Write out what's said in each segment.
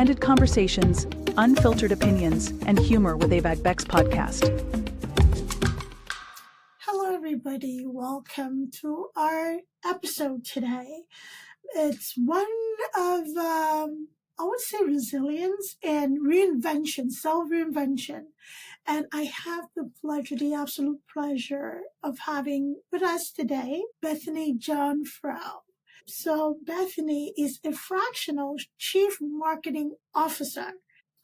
candid conversations, unfiltered opinions, and humor with Abeg Vex Podcast. Hello, everybody. Welcome to our episode today. It's one of, I would say, resilience and reinvention, self-reinvention. And I have the absolute pleasure of having with us today, Bethany Jeanfreau. So Bethany is a fractional chief marketing officer.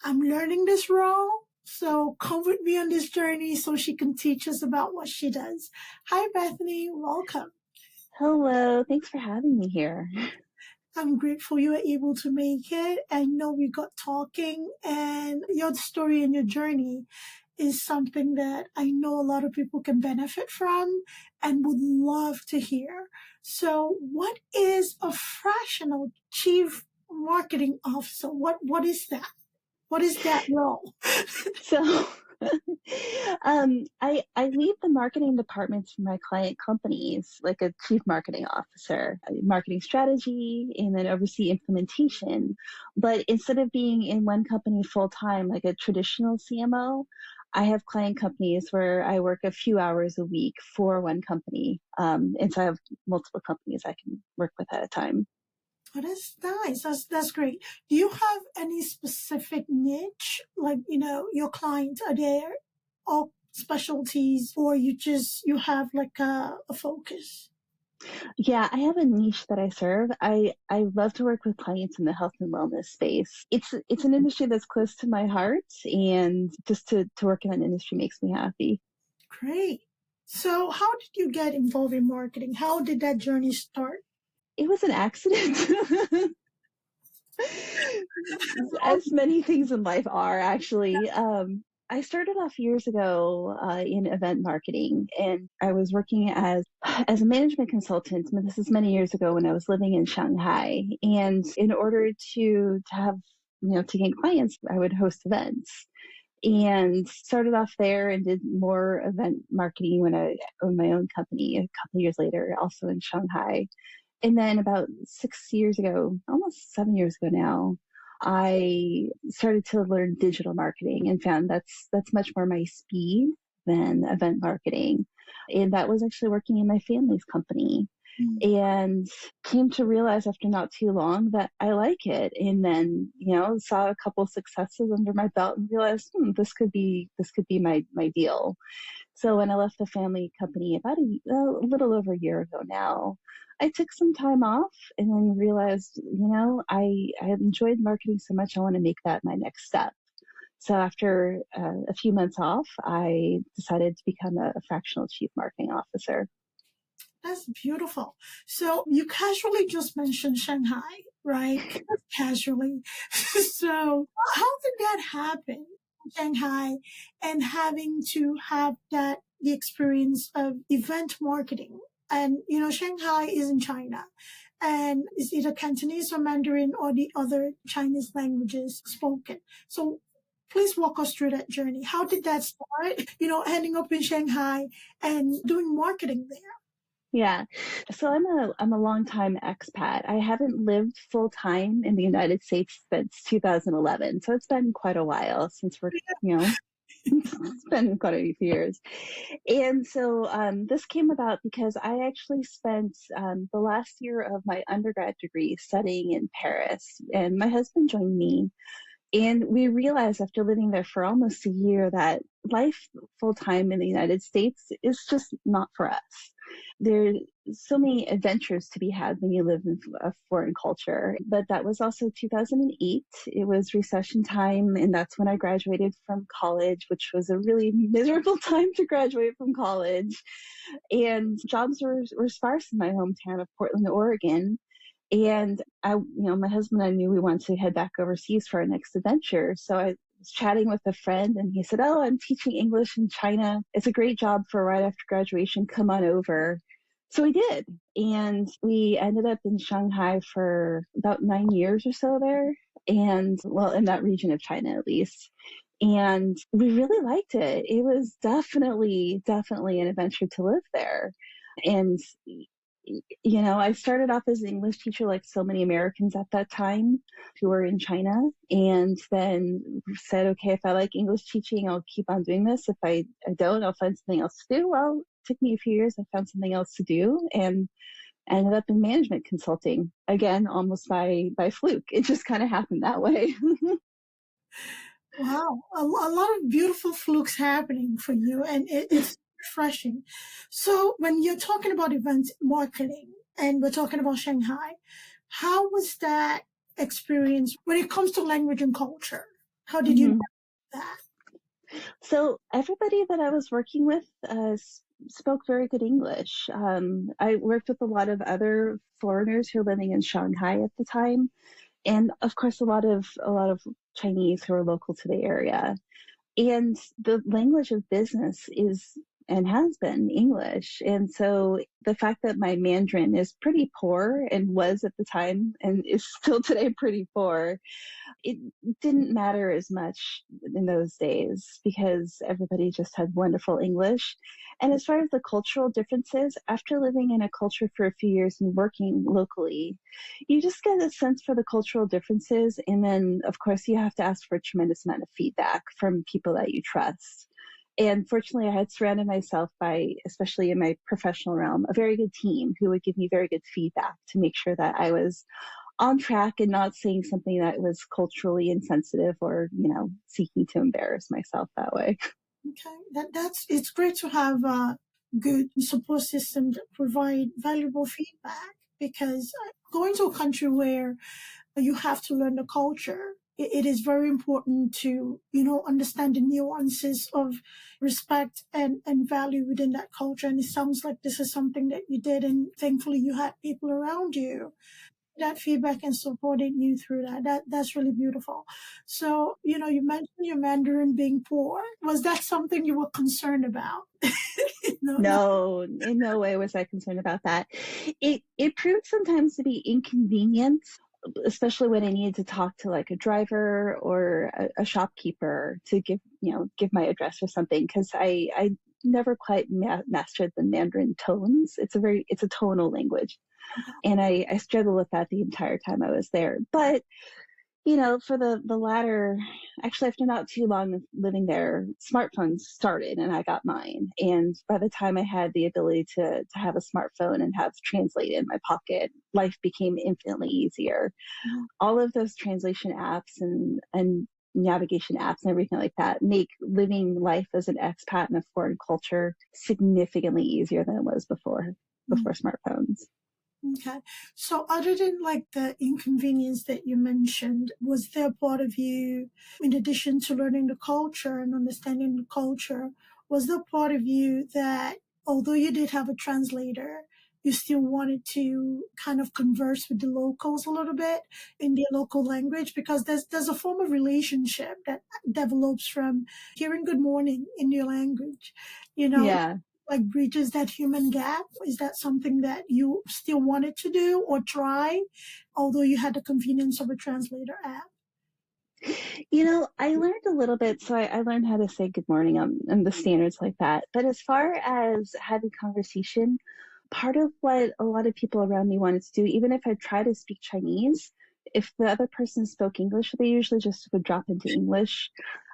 I'm learning this role, so come with me on this journey so she can teach us about what she does. Hi, Bethany. Welcome. Hello. Thanks for having me here. I'm grateful you were able to make it. I know we got talking, and your story and your journey is something that I know a lot of people can benefit from and would love to hear. So what is a fractional chief marketing officer? What is that? What is that role? So I lead the marketing departments for my client companies, like a chief marketing officer, marketing strategy, and then oversee implementation. But instead of being in one company full time, like a traditional CMO, I have client companies where I work a few hours a week for one company. And so I have multiple companies I can work with at a time. Oh, that's nice. That's great. Do you have any specific niche? Like, your clients, are there all specialties, or you have like a focus? Yeah, I have a niche that I serve. I love to work with clients in the health and wellness space. It's an industry that's close to my heart, and just to work in that industry makes me happy. Great. So how did you get involved in marketing? How did that journey start? It was an accident. As many things in life are, actually. I started off years ago in event marketing, and I was working as a management consultant. And this is many years ago when I was living in Shanghai. And in order to have, to gain clients, I would host events. And started off there and did more event marketing when I owned my own company a couple of years later, also in Shanghai. And then about 6 years ago, almost 7 years ago now, I started to learn digital marketing and found that's much more my speed than event marketing. And that was actually working in my family's company. And came to realize after not too long that I like it. And then, saw a couple of successes under my belt and realized, this could be my deal. So when I left the family company about a little over a year ago now, I took some time off and then realized, I enjoyed marketing so much, I want to make that my next step. So after a few months off, I decided to become a fractional chief marketing officer. That's beautiful. So you casually just mentioned Shanghai, right? Casually. So how did that happen, Shanghai, and having to have the experience of event marketing? And, Shanghai is in China, and it's either Cantonese or Mandarin or the other Chinese languages spoken. So please walk us through that journey. How did that start? Ending up in Shanghai and doing marketing there. Yeah. So I'm a longtime expat. I haven't lived full time in the United States since 2011. So it's been quite a while since it's been quite a few years. And so this came about because I actually spent the last year of my undergrad degree studying in Paris, and my husband joined me. And we realized after living there for almost a year that life full time in the United States is just not for us. There's so many adventures to be had when you live in a foreign culture. But that was also 2008. It was recession time, and that's when I graduated from college, which was a really miserable time to graduate from college. And jobs were sparse in my hometown of Portland, Oregon. And my husband and I knew we wanted to head back overseas for our next adventure. So I was chatting with a friend, and he said, "Oh, I'm teaching English in China. It's a great job for right after graduation. Come on over." So we did. And we ended up in Shanghai for about 9 years or so there. And in that region of China, at least. And we really liked it. It was definitely an adventure to live there. And I started off as an English teacher like so many Americans at that time who were in China, and then said, okay, if I like English teaching, I'll keep on doing this. If I don't, I'll find something else to do. Well, it took me a few years. I found something else to do and ended up in management consulting, again, almost by fluke. It just kind of happened that way. Wow, a lot of beautiful flukes happening for you, and it's refreshing. So, when you're talking about event marketing and we're talking about Shanghai, how was that experience when it comes to language and culture? How did you Mhm. do that? So everybody that I was working with spoke very good English. I worked with a lot of other foreigners who were living in Shanghai at the time, and of course, a lot of Chinese who are local to the area. And the language of business is and has been English. And so the fact that my Mandarin is pretty poor and was at the time and is still today pretty poor, it didn't matter as much in those days because everybody just had wonderful English. And as far as the cultural differences, after living in a culture for a few years and working locally, you just get a sense for the cultural differences. And then, of course, you have to ask for a tremendous amount of feedback from people that you trust. And fortunately, I had surrounded myself by, especially in my professional realm, a very good team who would give me very good feedback to make sure that I was on track and not saying something that was culturally insensitive or, seeking to embarrass myself that way. Okay, it's great to have a good support system that provide valuable feedback because going to a country where you have to learn the culture, it is very important to, understand the nuances of respect and value within that culture. And it sounds like this is something that you did, and thankfully you had people around you that feedback and supported you through that. That's really beautiful. So, you mentioned your Mandarin being poor. Was that something you were concerned about? No. No, in no way was I concerned about that. It proved sometimes to be inconvenient, especially when I needed to talk to like a driver or a shopkeeper to give my address or something, because I never quite mastered the Mandarin tones. It's a tonal language. And I struggled with that the entire time I was there. But, for the latter, actually, after not too long of living there, smartphones started and I got mine. And by the time I had the ability to have a smartphone and have Translate in my pocket, life became infinitely easier. Mhm. All of those translation apps and navigation apps and everything like that make living life as an expat in a foreign culture significantly easier than it was before smartphones. Okay. So other than like the inconvenience that you mentioned, was there a part of you, in addition to learning the culture and understanding the culture, was there a part of you that, although you did have a translator, you still wanted to kind of converse with the locals a little bit in their local language? Because there's a form of relationship that develops from hearing good morning in your language, you know, Yeah. like bridges that human gap? Is that something that you still wanted to do or try, although you had the convenience of a translator app? I learned a little bit. So I learned how to say good morning and the standards like that. But as far as having conversation, part of what a lot of people around me wanted to do, even if I try to speak Chinese, if the other person spoke English, they usually just would drop into English,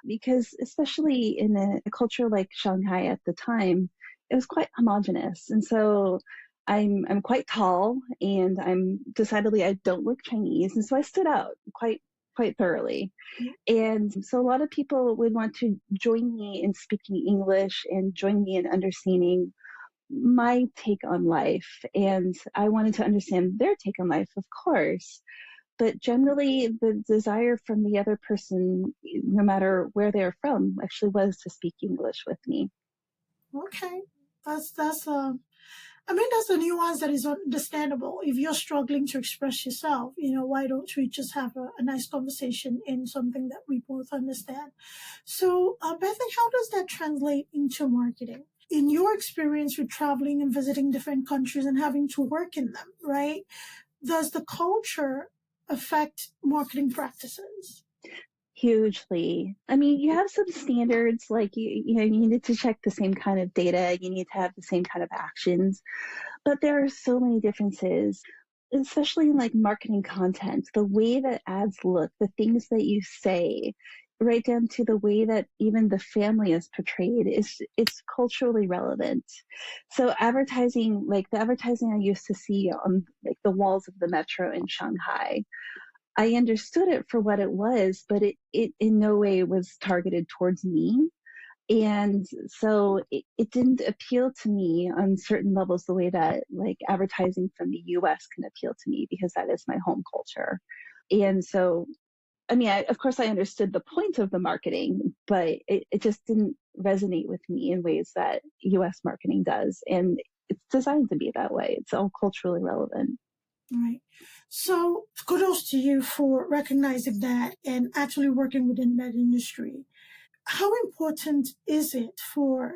because especially in a culture like Shanghai at the time, it was quite homogenous. And so I'm quite tall and I'm decidedly I don't look Chinese. And so I stood out quite thoroughly. And so a lot of people would want to join me in speaking English and join me in understanding my take on life. And I wanted to understand their take on life, of course. But generally, the desire from the other person, no matter where they're from, actually was to speak English with me. Okay. That's a nuance that is understandable. If you're struggling to express yourself, why don't we just have a nice conversation in something that we both understand? So, Bethany, how does that translate into marketing? In your experience with traveling and visiting different countries and having to work in them, right? Does the culture affect marketing practices? Hugely. I mean, you have some standards, like you need to check the same kind of data, you need to have the same kind of actions. But there are so many differences, especially in like marketing content, the way that ads look, the things that you say, right down to the way that even the family is portrayed it's culturally relevant. So advertising, like the advertising I used to see on like the walls of the metro in Shanghai, I understood it for what it was, but it in no way was targeted towards me. And so it didn't appeal to me on certain levels the way that like advertising from the US can appeal to me, because that is my home culture. And so, I mean, of course, I understood the point of the marketing, but it just didn't resonate with me in ways that US marketing does. And it's designed to be that way. It's all culturally relevant. Right. So kudos to you for recognizing that and actually working within that industry. How important is it for,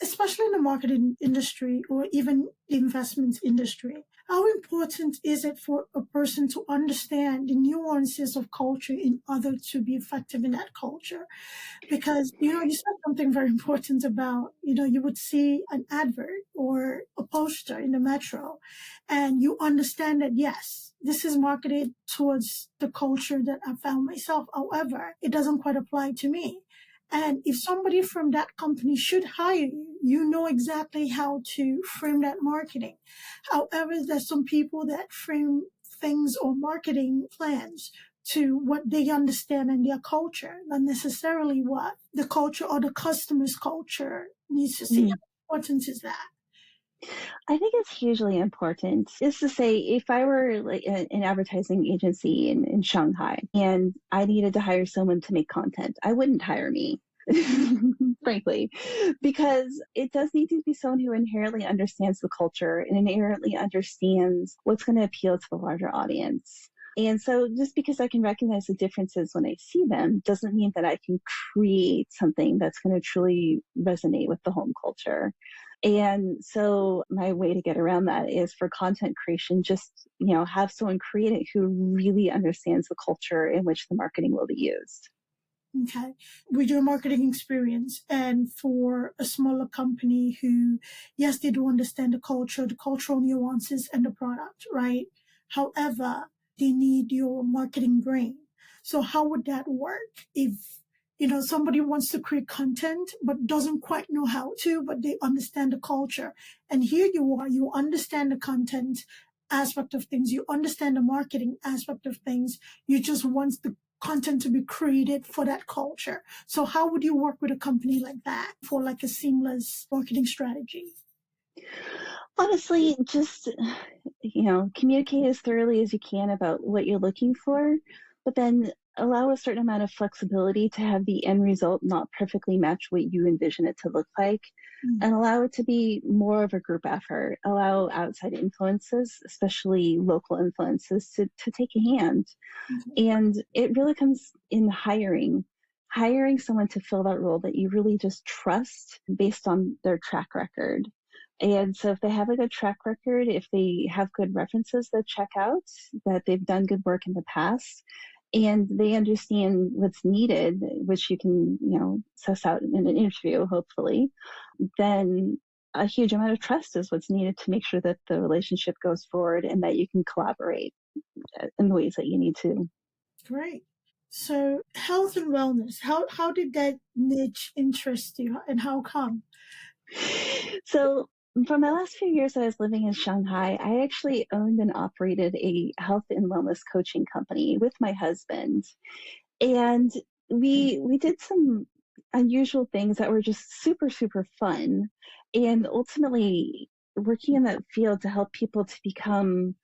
especially in the marketing industry or even the investment industry, how important is it for a person to understand the nuances of culture in order to be effective in that culture? Because, you said something very important about, you would see an advert or a poster in the metro and you understand that, yes, this is marketed towards the culture that I found myself. However, it doesn't quite apply to me. And if somebody from that company should hire you, you know exactly how to frame that marketing. However, there's some people that frame things or marketing plans to what they understand in their culture, not necessarily what the culture or the customer's culture needs to see. How important is that? I think it's hugely important. Is to say, if I were like an advertising agency in Shanghai and I needed to hire someone to make content, I wouldn't hire me, frankly, because it does need to be someone who inherently understands the culture and inherently understands what's going to appeal to the larger audience. And so just because I can recognize the differences when I see them doesn't mean that I can create something that's going to truly resonate with the home culture. And so my way to get around that is for content creation, just, have someone create it who really understands the culture in which the marketing will be used. Okay. We do a marketing experience, and for a smaller company who, yes, they do understand the culture, the cultural nuances and the product, right? However, they need your marketing brain. So how would that work if, somebody wants to create content, but doesn't quite know how to, but they understand the culture. And here you are, you understand the content aspect of things. You understand the marketing aspect of things. You just want the content to be created for that culture. So how would you work with a company like that for like a seamless marketing strategy? Honestly, just, communicate as thoroughly as you can about what you're looking for, but then allow a certain amount of flexibility to have the end result not perfectly match what you envision it to look like, and allow it to be more of a group effort. Allow outside influences, especially local influences, to take a hand. And it really comes in hiring someone to fill that role that you really just trust based on their track record. And so if they have a good track record, if they have good references that check out, that they've done good work in the past, and they understand what's needed, which you can, suss out in an interview, hopefully, then a huge amount of trust is what's needed to make sure that the relationship goes forward and that you can collaborate in the ways that you need to. Great. So health and wellness, how did that niche interest you and how come? So for my last few years that I was living in Shanghai, I actually owned and operated a health and wellness coaching company with my husband. And we did some unusual things that were just super, super fun. And ultimately working in that field to help people to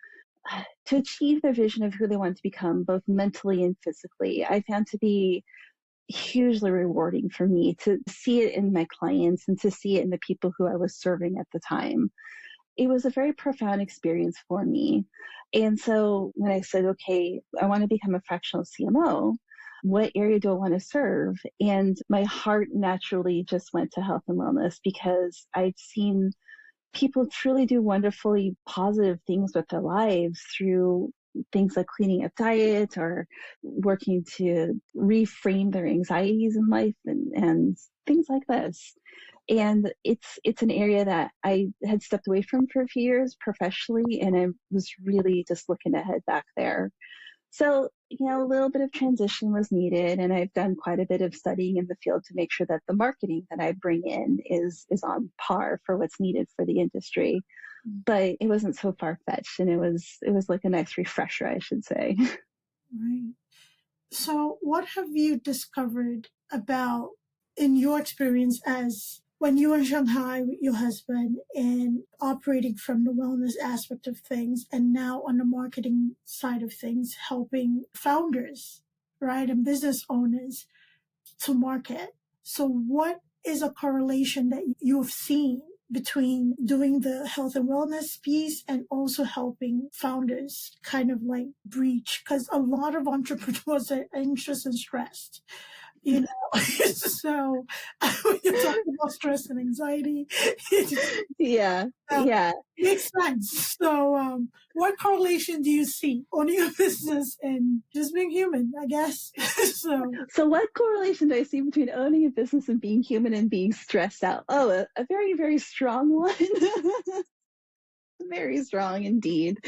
achieve their vision of who they want to become, both mentally and physically, I found to be hugely rewarding for me to see it in my clients and to see it in the people who I was serving at the time. It was a very profound experience for me. And so when I said, okay, I want to become a fractional CMO, what area do I want to serve? And my heart naturally just went to health and wellness, because I'd seen people truly do wonderfully positive things with their lives through things like cleaning up diet or working to reframe their anxieties in life and things like this. And it's an area that I had stepped away from for a few years professionally, and I was really just looking to head back there. So, a little bit of transition was needed, and I've done quite a bit of studying in the field to make sure that the marketing that I bring in is on par for what's needed for the industry. But it wasn't so far-fetched, and it was like a nice refresher, I should say. Right. So what have you discovered about, in your experience, as when you were in Shanghai with your husband and operating from the wellness aspect of things, and now on the marketing side of things, helping founders, right, and business owners to market? So what is a correlation that you've seen between doing the health and wellness piece and also helping founders kind of like breach? Because a lot of entrepreneurs are anxious and stressed, you know. So when you're talking about stress and anxiety, Yeah. makes sense. So what correlation do you see on your business and just being human, I guess? So what correlation do I see between owning a business and being human and being stressed out? Oh, a very, very strong one. Very strong indeed.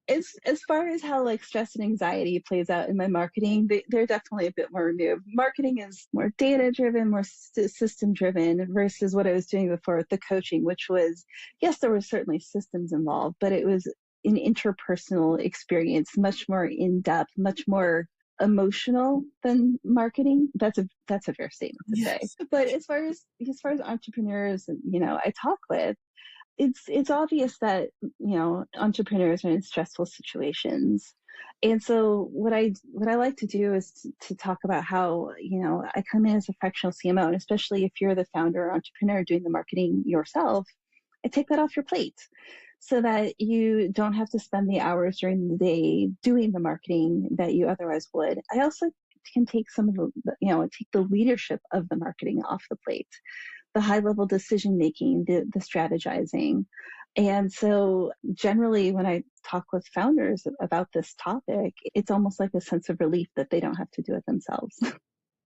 As far as how like stress and anxiety plays out in my marketing, they're definitely a bit more removed. Marketing is more data driven, more system driven versus what I was doing before with the coaching, which was, yes, there were certainly systems involved, but it was an interpersonal experience, much more in depth, much more emotional than marketing. That's a fair statement to say. But as far as entrepreneurs, I talk with, it's obvious that entrepreneurs are in stressful situations, and so what I like to do is to talk about how I come in as a fractional CMO, and especially if you're the founder or entrepreneur doing the marketing yourself, I take that off your plate so that you don't have to spend the hours during the day doing the marketing that you otherwise would. I also can take some of take the leadership of the marketing off the plate, the high level decision making, the strategizing. And so generally when I talk with founders about this topic, it's almost like a sense of relief that they don't have to do it themselves.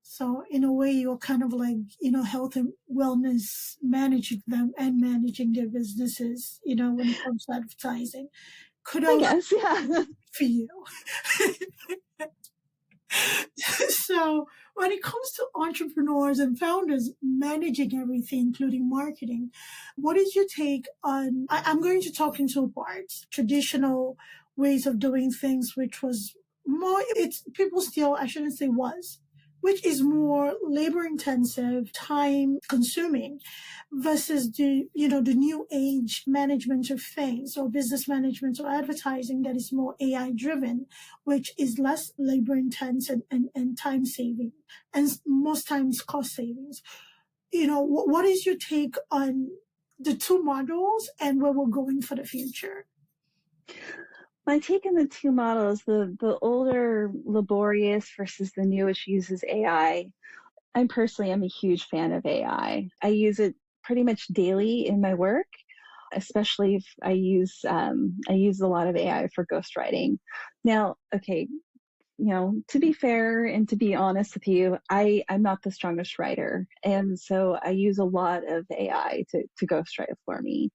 So in a way, you're kind of like, health and wellness, managing them and managing their businesses, when it comes to advertising. I guess, yeah. For you. So when it comes to entrepreneurs and founders managing everything, including marketing, what is your take on, I'm going to talk in two parts: traditional ways of doing things, which was more, people still, I shouldn't say was, which is more labor intensive, time consuming, versus the new age management of things, or business management or advertising, that is more AI driven, which is less labor intense and time saving, and most times cost savings. What is your take on the two models and where we're going for the future? My take on the two models, the older laborious versus the new, which uses AI. I'm a huge fan of AI. I use it pretty much daily in my work, especially if I use a lot of AI for ghostwriting. Now, okay, to be fair and to be honest with you, I'm not the strongest writer. And so I use a lot of AI to ghostwrite for me.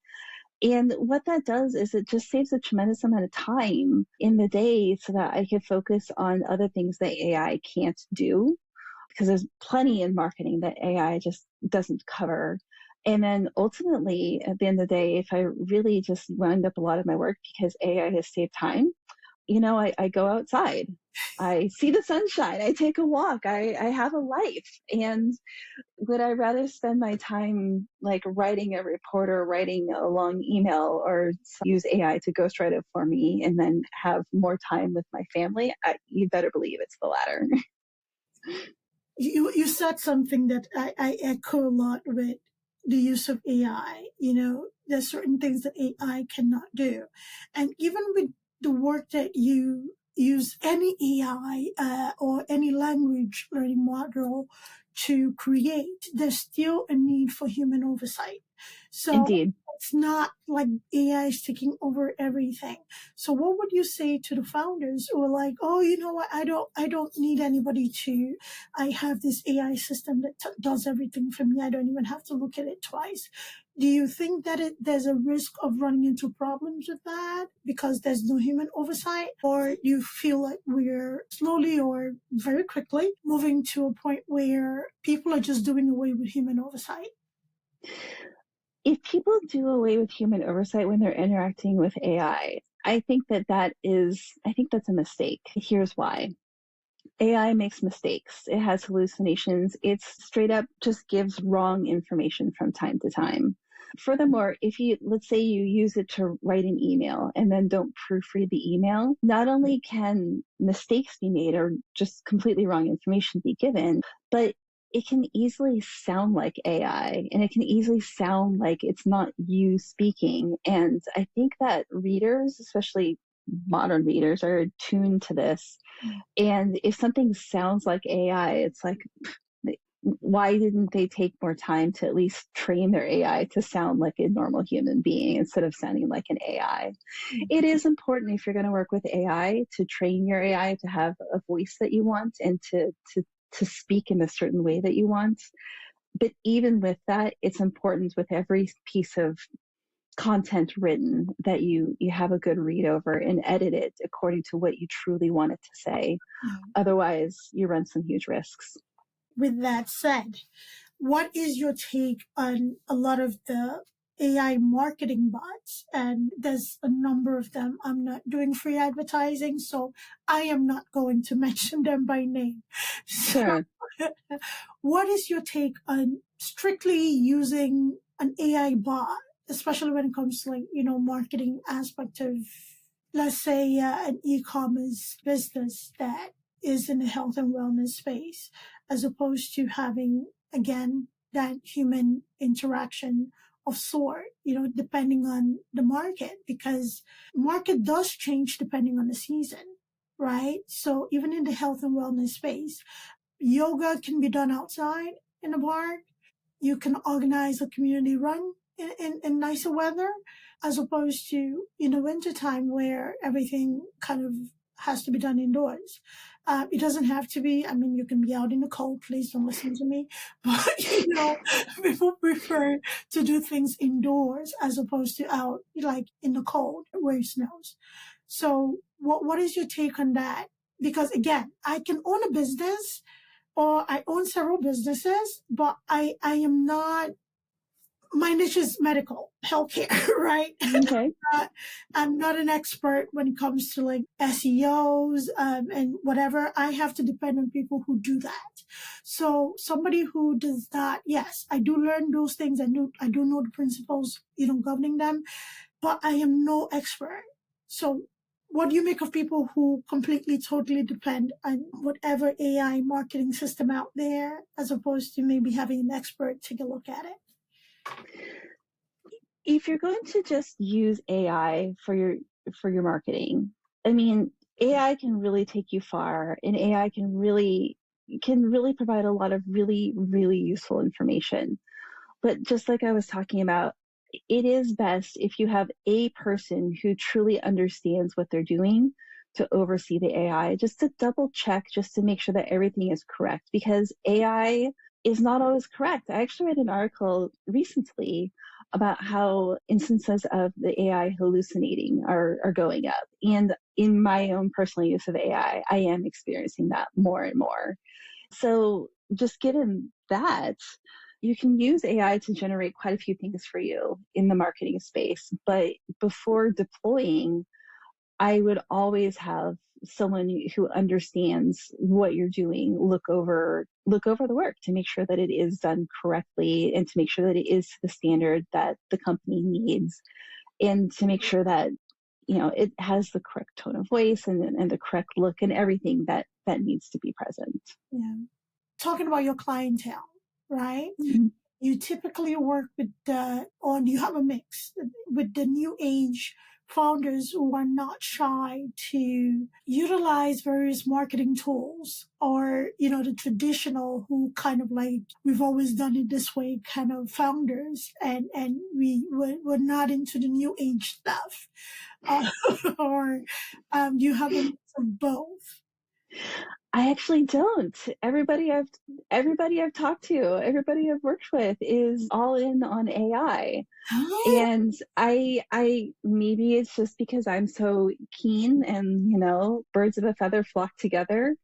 And what that does is it just saves a tremendous amount of time in the day so that I can focus on other things that AI can't do, because there's plenty in marketing that AI just doesn't cover. And then ultimately, at the end of the day, if I really just wind up a lot of my work because AI has saved time, I go outside, I see the sunshine, I take a walk, I have a life. And would I rather spend my time like writing a report or writing a long email, or use AI to ghostwrite it for me and then have more time with my family? You better believe it's the latter. You said something that I echo a lot with the use of AI. There's certain things that AI cannot do. And even with the work that you use any AI or any language learning model to create, there's still a need for human oversight. So Indeed. it's not like AI is taking over everything. So what would you say to the founders who are like, oh, you know what? I don't need anybody I have this AI system that does everything for me. I don't even have to look at it twice. Do you think that there's a risk of running into problems with that because there's no human oversight? Or do you feel like we're slowly or very quickly moving to a point where people are just doing away with human oversight? If people do away with human oversight when they're interacting with AI, I think that's a mistake. Here's why. AI makes mistakes. It has hallucinations. It straight up just gives wrong information from time to time. Furthermore, let's say you use it to write an email and then don't proofread the email, not only can mistakes be made or just completely wrong information be given, but it can easily sound like AI and it can easily sound like it's not you speaking. And I think that readers, especially modern readers, are attuned to this. And if something sounds like AI, it's like, why didn't they take more time to at least train their AI to sound like a normal human being instead of sounding like an AI? It is important if you're going to work with AI to train your AI to have a voice that you want and to speak in a certain way that you want. But even with that, it's important with every piece of content written that you have a good read over and edit it according to what you truly want it to say. Otherwise, you run some huge risks. With that said, what is your take on a lot of the AI marketing bots? And there's a number of them. I'm not doing free advertising, so I am not going to mention them by name. Sure. So, what is your take on strictly using an AI bot, especially when it comes to marketing aspect of, let's say, an e-commerce business that is in the health and wellness space, as opposed to having, again, that human interaction of sort, depending on the market, because market does change depending on the season, right? So even in the health and wellness space, yoga can be done outside in a park. You can organize a community run in nicer weather, as opposed to in the wintertime where everything kind of has to be done indoors. It doesn't have to be. I mean, you can be out in the cold. Please don't listen to me. But, people prefer to do things indoors as opposed to out, like in the cold where it snows. So what is your take on that? Because again, I can own a business or I own several businesses, but I am not, my niche is medical healthcare, right? Okay. I'm not an expert when it comes to like SEOs and whatever. I have to depend on people who do that. So somebody who does not, yes, I do learn those things. I do know the principles, governing them, but I am no expert. So what do you make of people who completely, totally depend on whatever AI marketing system out there, as opposed to maybe having an expert take a look at it? If you're going to just use AI for your marketing, I mean, AI can really take you far, and AI can really provide a lot of really, really useful information. But just like I was talking about, it is best if you have a person who truly understands what they're doing to oversee the AI, just to double check, just to make sure that everything is correct, because AI is not always correct. I actually read an article recently about how instances of the AI hallucinating are going up. And in my own personal use of AI, I am experiencing that more and more. So just given that, you can use AI to generate quite a few things for you in the marketing space. But before deploying, I would always have someone who understands what you're doing look over the work to make sure that it is done correctly and to make sure that it is to the standard that the company needs, and to make sure that it has the correct tone of voice and the correct look and everything that needs to be present. Yeah. Talking about your clientele, right? Mm-hmm. You typically work with or you have a mix with the new age founders who are not shy to utilize various marketing tools, or, the traditional, who kind of like, we've always done it this way kind of founders, and we're not into the new age stuff, or you have a mix of both? I actually don't. Everybody I've talked to, everybody I've worked with is all in on AI. And I maybe it's just because I'm so keen and, birds of a feather flock together.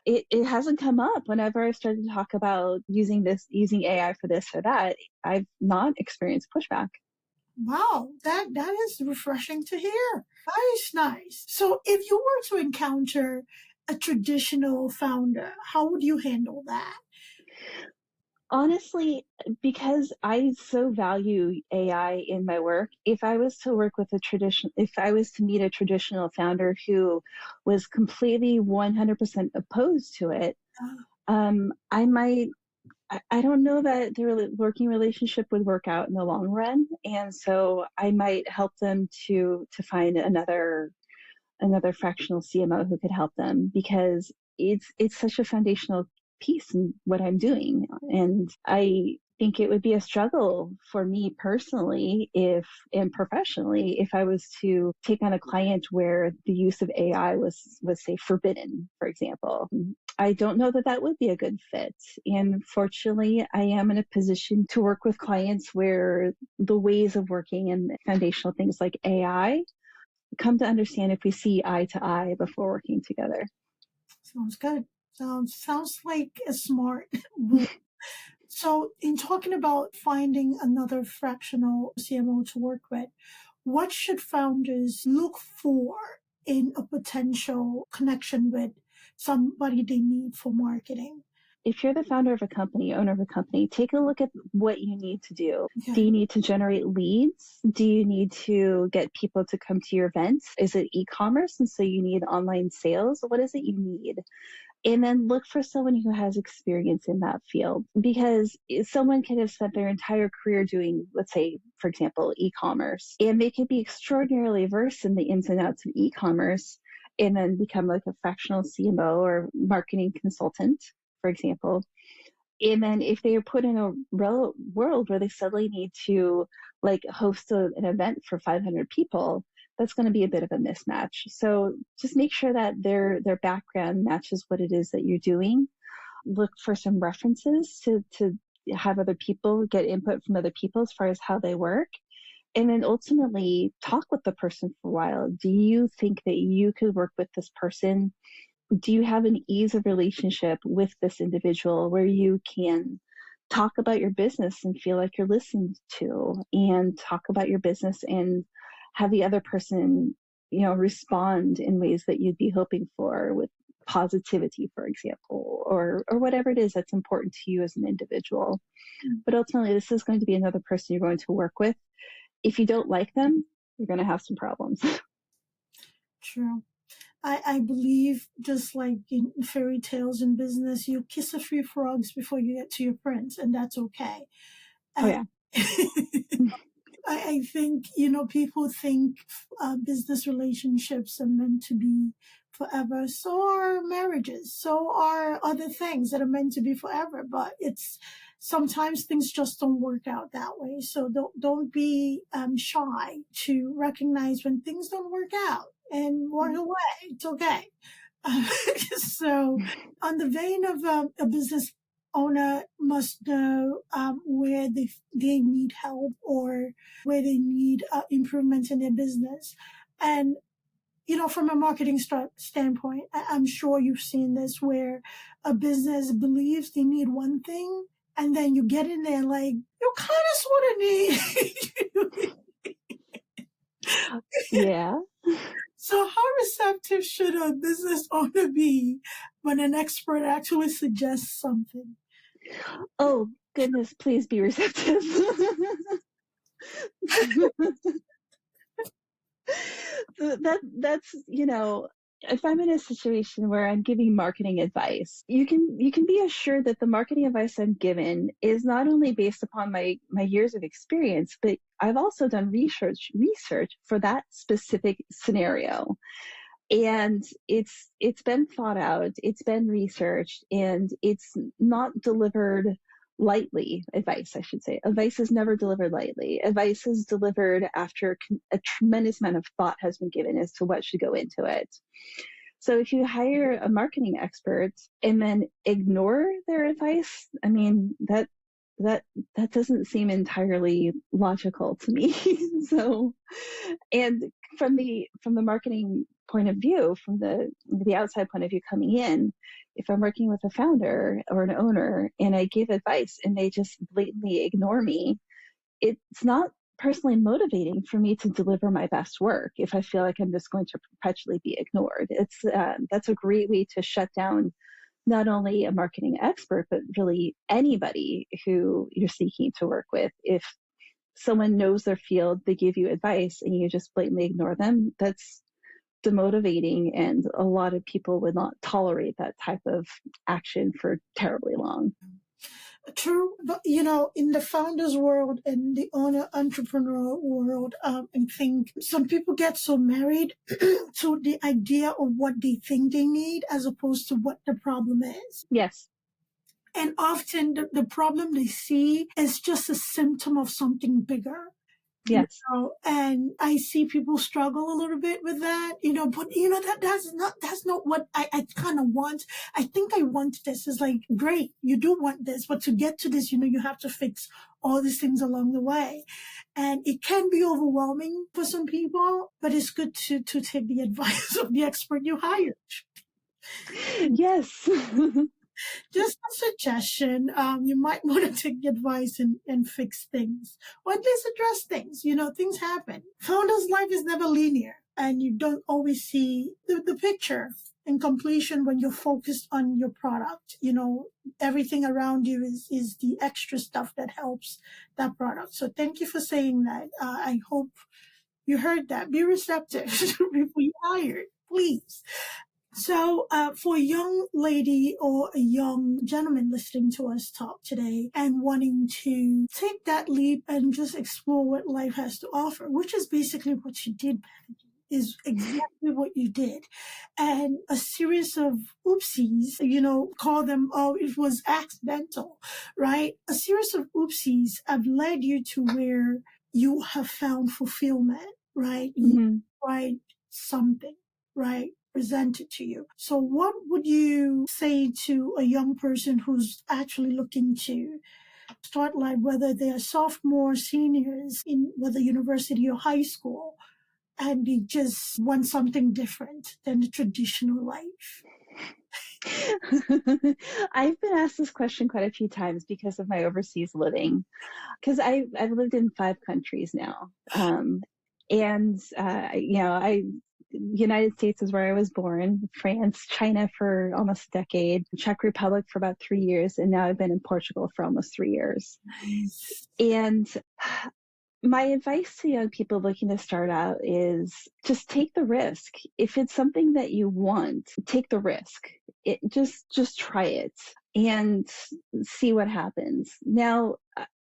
It hasn't come up whenever I started to talk about using AI for this or that. I've not experienced pushback. Wow, that is refreshing to hear. Nice. So if you were to encounter a traditional founder, how would you handle that? Honestly, because I so value AI in my work, if I was to meet a traditional founder who was completely 100% opposed to it, I don't know that their working relationship would work out in the long run. And so I might help them to find another fractional CMO who could help them, because it's such a foundational piece in what I'm doing. And I think it would be a struggle for me personally and professionally if I was to take on a client where the use of AI was say forbidden, for example. I don't know that would be a good fit. And fortunately, I am in a position to work with clients where the ways of working and foundational things like AI come to understand if we see eye to eye before working together. Sounds good. Sounds like a smart move. So in talking about finding another fractional CMO to work with, what should founders look for in a potential connection with somebody they need for marketing? If you're the founder of a company, owner of a company, take a look at what you need to do. Okay. Do you need to generate leads? Do you need to get people to come to your events? Is it e-commerce? And so you need online sales? What is it you need? And then look for someone who has experience in that field, because someone could have spent their entire career doing, let's say, for example, e-commerce, and they could be extraordinarily versed in the ins and outs of e-commerce and then become like a fractional CMO or marketing consultant, for example. And then if they are put in a world where they suddenly need to like host an event for 500 people, that's going to be a bit of a mismatch. So just make sure that their background matches what it is that you're doing. Look for some references to have other people get input from other people as far as how they work. And then ultimately talk with the person for a while. Do you think that you could work with this person? Do you have an ease of relationship with this individual where you can talk about your business and feel like you're listened to, and talk about your business and have the other person, respond in ways that you'd be hoping for, with positivity, for example, or whatever it is that's important to you as an individual. But ultimately, this is going to be another person you're going to work with. If you don't like them, you're going to have some problems. True. I believe, just like in fairy tales in business, you kiss a few frogs before you get to your prince, and that's okay. Oh, yeah. I think, people think business relationships are meant to be forever. So are marriages. So are other things that are meant to be forever. But sometimes things just don't work out that way. So don't be shy to recognize when things don't work out and walk away. It's okay. So on the vein of a business owner must know where they need help or where they need improvements in their business. And, from a marketing standpoint, I'm sure you've seen this, where a business believes they need one thing, and then you get in there like, you kind of sort of need. Yeah. So how receptive should a business owner be when an expert actually suggests something? Oh, goodness, please be receptive. That's if I'm in a situation where I'm giving marketing advice, you can be assured that the marketing advice I'm given is not only based upon my years of experience, but I've also done research for that specific scenario. And it's been thought out, it's been researched, and it's not delivered lightly. Advice, I should say. Advice is never delivered lightly. Advice is delivered after a tremendous amount of thought has been given as to what should go into it. So if you hire a marketing expert and then ignore their advice, I mean, that doesn't seem entirely logical to me. So, and from the marketing point of view, from the outside point of view coming in, if I'm working with a founder or an owner and I give advice and they just blatantly ignore me, it's not personally motivating for me to deliver my best work if I feel like I'm just going to perpetually be ignored. That's a great way to shut down not only a marketing expert, but really anybody who you're seeking to work with. If someone knows their field, they give you advice and you just blatantly ignore them, that's demotivating, and a lot of people would not tolerate that type of action for terribly long. True, but in the founders world and the owner entrepreneur world, I think some people get so married to the idea of what they think they need as opposed to what the problem is. Yes. And often the problem they see is just a symptom of something bigger. Yes. And I see people struggle a little bit with that, but that's not what I kind of want. I think I want this. Is like, great, you do want this, but to get to this, you have to fix all these things along the way. And it can be overwhelming for some people, but it's good to take the advice of the expert you hired. Yes. Just a suggestion, you might want to take the advice and fix things, or at least address things. Things happen. Founder's life is never linear, and you don't always see the picture in completion when you're focused on your product. Everything around you is the extra stuff that helps that product. So thank you for saying that. I hope you heard that. Be receptive before you hire, please. So for a young lady or a young gentleman listening to us talk today and wanting to take that leap and just explore what life has to offer, which is basically what you did, Bethany, is exactly what you did. And a series of oopsies, call them, it was accidental, right? A series of oopsies have led you to where you have found fulfillment, right? Mm-hmm. You tried something, right? Presented to you. So what would you say to a young person who's actually looking to start life, whether they are sophomores, seniors in whether university or high school, and they just want something different than the traditional life? I've been asked this question quite a few times because of my overseas living, because I've lived in 5 countries now. United States is where I was born, France, China for almost a decade, Czech Republic for about 3 years, and now I've been in Portugal for almost 3 years. Nice. And my advice to young people looking to start out is just take the risk. If it's something that you want, take the risk. Just try it and see what happens. Now,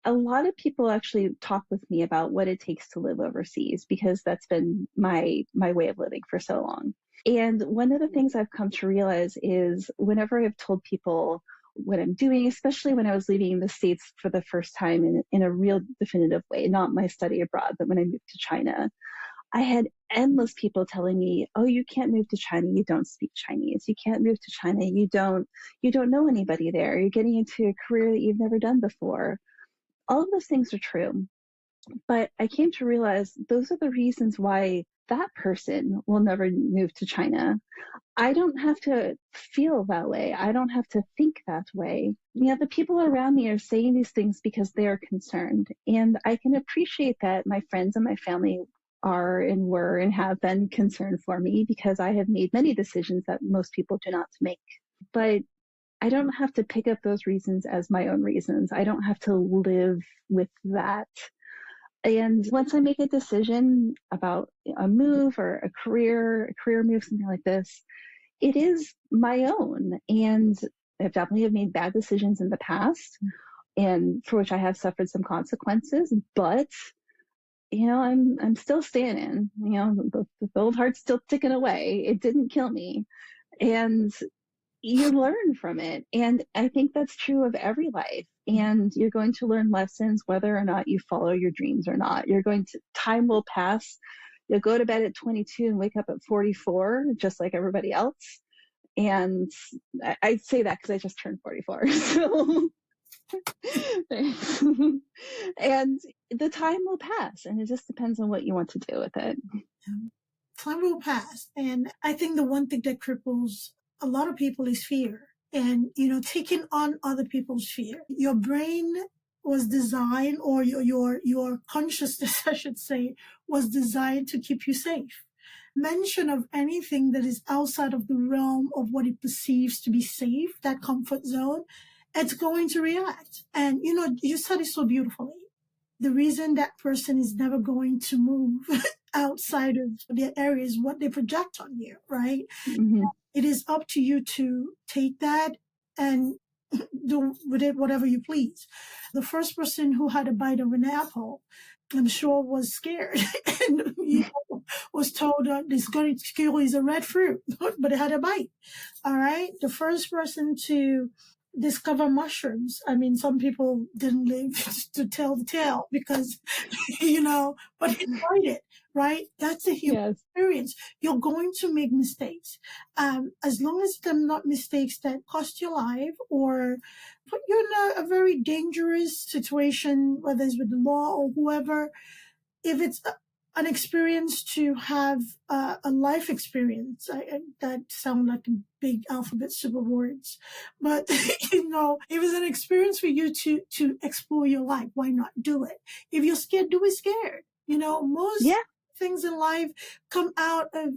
a lot of people actually talk with me about what it takes to live overseas because that's been my way of living for so long. And one of the things I've come to realize is whenever I've told people what I'm doing, especially when I was leaving the States for the first time in a real definitive way, not my study abroad, but when I moved to China, I had endless people telling me, oh, you can't move to China. You don't speak Chinese. You can't move to China. You don't know anybody there. You're getting into a career that you've never done before. All of those things are true. But I came to realize those are the reasons why that person will never move to China. I don't have to feel that way. I don't have to think that way. The people around me are saying these things because they are concerned. And I can appreciate that my friends and my family are and were and have been concerned for me because I have made many decisions that most people do not make. But I don't have to pick up those reasons as my own reasons. I don't have to live with that And once I make a decision about a move or a career move, something like this, it is my own. And I've definitely have made bad decisions in the past, and for which I have suffered some consequences, but I'm still standing. The old heart's still ticking away. It didn't kill me. And you learn from it. And I think that's true of every life. And you're going to learn lessons whether or not you follow your dreams or not. Time will pass. You'll go to bed at 22 and wake up at 44, just like everybody else. And I say that because I just turned 44. So and the time will pass, and it just depends on what you want to do with it. Time will pass. And I think the one thing that cripples a lot of people is fear. And, taking on other people's fear. Your brain was designed, or your consciousness, I should say, was designed to keep you safe. Mention of anything that is outside of the realm of what it perceives to be safe, that comfort zone, it's going to react. And, you said it so beautifully. The reason that person is never going to move outside of their area is what they project on you, right? Mm-hmm. It is up to you to take that and do with it whatever you please. The first person who had a bite of an apple, I'm sure, was scared and was told this going to kill is a red fruit, but it had a bite. All right. The first person to discover mushrooms. I mean, some people didn't live to tell the tale because, but he tried it, right? That's a human experience. You're going to make mistakes. As long as they're not mistakes that cost your life or put you in a very dangerous situation, whether it's with the law or whoever, if it's an experience to have a life experience. That sound like big alphabet super words, but if it's an experience for you to explore your life, why not do it? If you're scared, do it scared. Most things in life come out of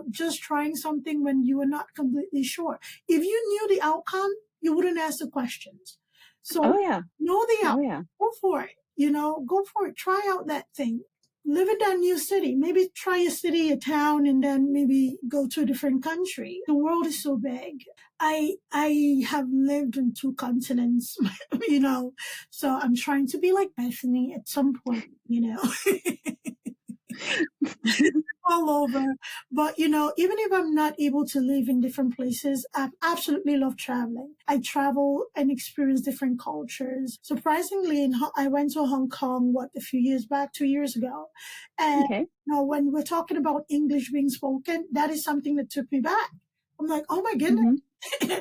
just trying something when you are not completely sure. If you knew the outcome, you wouldn't ask the questions. So know the outcome. Go for it. Go for it. Try out that thing. Live in that new city. Maybe try a city, a town, and then maybe go to a different country. The world is so big. I have lived in 2 continents, so I'm trying to be like Bethany at some point, all over. But, even if I'm not able to live in different places, I absolutely love traveling. I travel and experience different cultures. Surprisingly, I went to Hong Kong, a few years back, 2 years ago. And, when we're talking about English being spoken, that is something that took me back. I'm like, oh my goodness. Mm-hmm.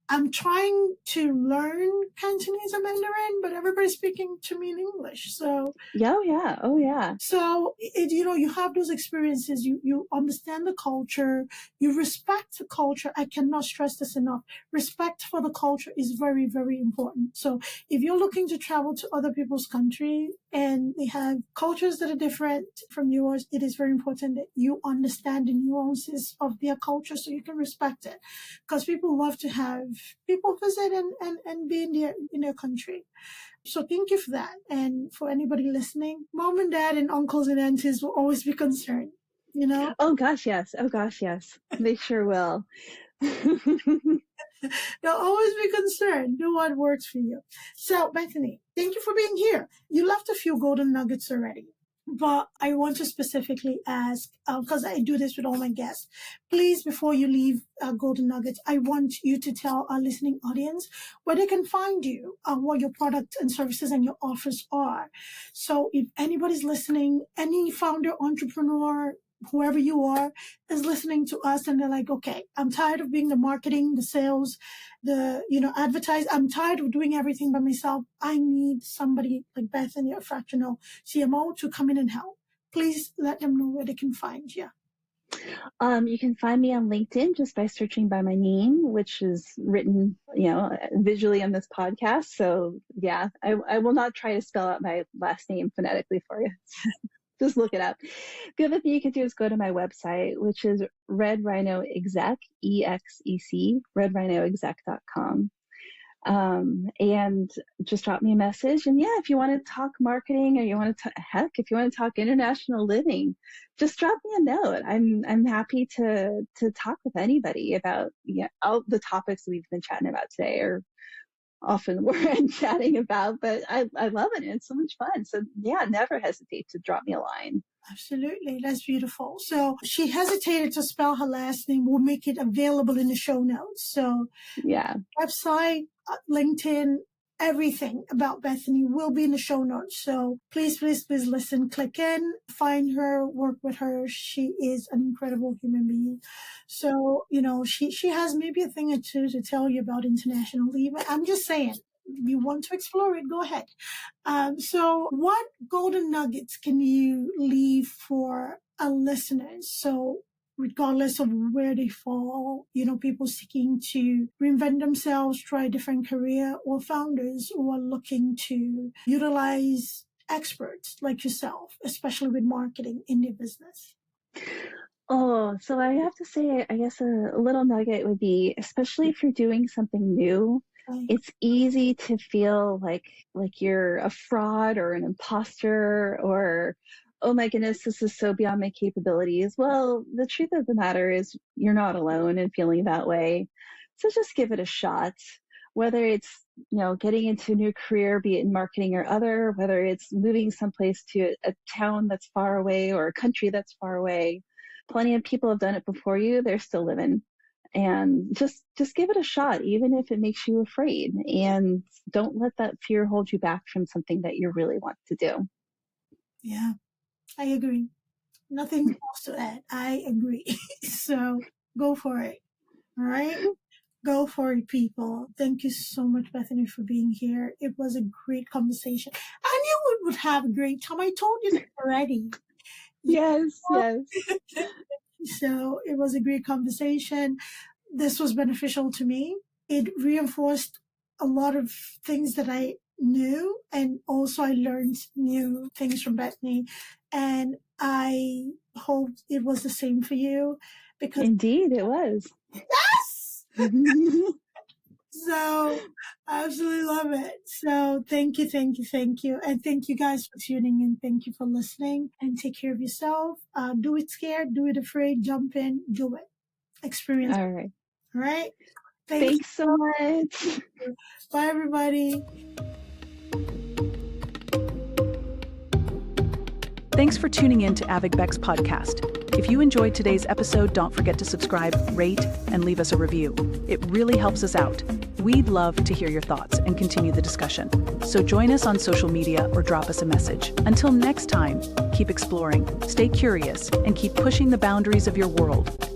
I'm trying to learn Cantonese and Mandarin, but everybody's speaking to me in English. So Oh yeah. So you have those experiences. You understand the culture. You respect the culture. I cannot stress this enough. Respect for the culture is very, very important. So if you're looking to travel to other people's country and they have cultures that are different from yours, it is very important that you understand the nuances of their culture so you can respect it. Because people love to have people visit and be in their country. So thank you for that. And for anybody listening, mom and dad and uncles and aunties will always be concerned, Oh gosh, yes. They sure will. They'll always be concerned. Do what works for you. So Bethany, thank you for being here. You left a few golden nuggets already. But I want to specifically ask, because I do this with all my guests, please, before you leave Golden Nuggets, I want you to tell our listening audience where they can find you, what your products and services and your offers are. So if anybody's listening, any founder, entrepreneur, whoever you are is listening to us and they're like, okay, I'm tired of being the marketing, the sales, the, advertise. I'm tired of doing everything by myself. I need somebody like Bethany or Fractional CMO to come in and help. Please let them know where they can find you. You can find me on LinkedIn just by searching by my name, which is written, visually on this podcast. So yeah, I will not try to spell out my last name phonetically for you. Just look it up. The other thing you can do is go to my website, which is Red Rhino Exec, EXEC, redrhinoexec.com. And just drop me a message. And yeah, if you want to talk marketing, or you want to if you want to talk international living, just drop me a note. I'm happy to talk with anybody about all the topics we've been chatting about today, or often we're chatting about, but I love it. It's so much fun. So yeah, never hesitate to drop me a line. Absolutely. That's beautiful. So she hesitated to spell her last name. We'll make it available in the show notes. So yeah, website, LinkedIn, everything about Bethany will be in the show notes. So please listen, click in, find her, work with her. She is an incredible human being. So, she has maybe a thing or two to tell you about international leave. I'm just saying, if you want to explore it, go ahead. So what golden nuggets can you leave for our listeners? So regardless of where they fall, people seeking to reinvent themselves, try a different career, or founders who are looking to utilize experts like yourself, especially with marketing in their business. Oh, so I have to say, I guess a little nugget would be, especially if you're doing something new, it's easy to feel like you're a fraud or an imposter, or, oh my goodness, this is so beyond my capabilities. Well, the truth of the matter is you're not alone in feeling that way. So just give it a shot, whether it's, getting into a new career, be it in marketing or other, whether it's moving someplace to a town that's far away or a country that's far away. Plenty of people have done it before you. They're still living. And just give it a shot, even if it makes you afraid. And don't let that fear hold you back from something that you really want to do. Yeah, I agree. Nothing else to add. I agree. So go for it. All right? Go for it, people. Thank you so much, Bethany, for being here. It was a great conversation. I knew we would have a great time. I told you that already. Yes. So it was a great conversation. This was beneficial to me. It reinforced a lot of things that I knew, and also I learned new things from Bethany. And I hope it was the same for you, because indeed it was. Yes. So I absolutely love it. So thank you. And thank you guys for tuning in. Thank you for listening, and take care of yourself. Do it scared, do it afraid, jump in, do it. Experience. All right. All right. Thanks so much. Bye, everybody. Thanks for tuning in to Abeg Vex Podcast. If you enjoyed today's episode, don't forget to subscribe, rate, and leave us a review. It really helps us out. We'd love to hear your thoughts and continue the discussion. So join us on social media or drop us a message. Until next time, keep exploring, stay curious, and keep pushing the boundaries of your world.